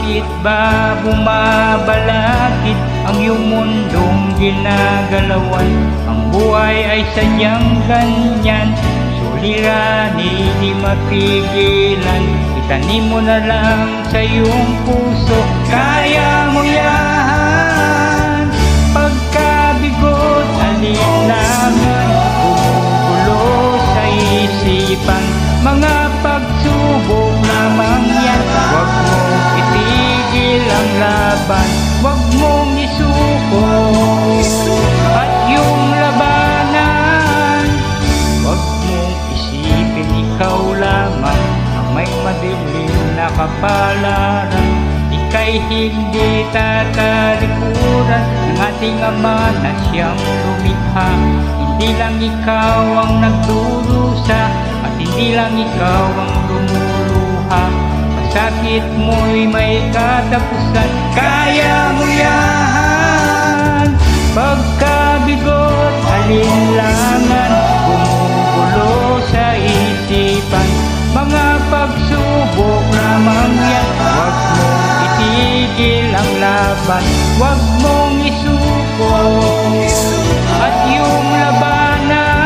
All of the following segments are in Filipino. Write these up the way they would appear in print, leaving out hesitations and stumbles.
Bakit ba bumabalakid ang iyong mundong ginagalawan? Ang buhay ay sadyang ganyan, suliranin di mapigilan. Itanim mo na lang sa iyong puso, kaya mo yan. Pagkabigot, alinlangan, gumugulo sa isipan. Mga pagsubok lamang yan, huwag mong itigil ang laban, huwag mong isuko. At yung labanan, huwag mong isipin ikaw lamang ang may madilim na kapalaran. Ika'y hindi tatalikuran ng ating Ama na siyang lumikha. Hindi lang ikaw ang nagdurusa at hindi lang ikaw ang lumuluha. Masakit mo'y may katapusan, kaya mo yan. Pagkabigot, alinlangan, gumugulo sa isipan. Mga pagsubok lamang yan, huwag mong itigil ang laban, huwag mong isuko. At yung labanan,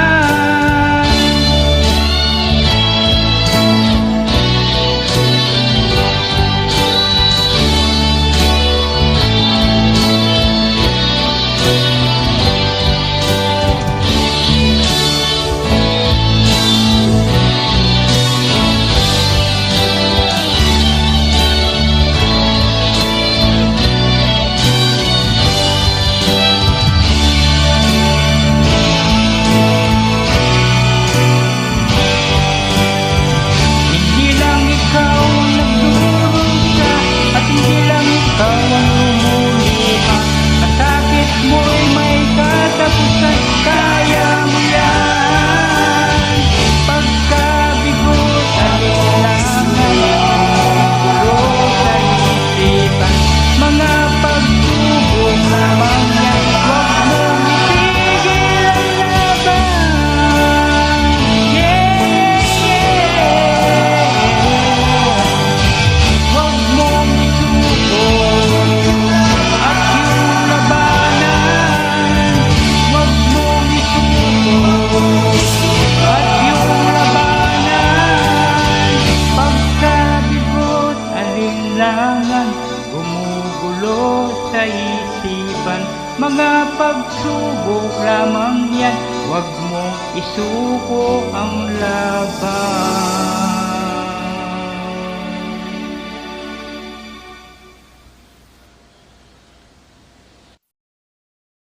gumugulo sa isipan. Mga pagsubok lamang yan, huwag mong isuko ang laban.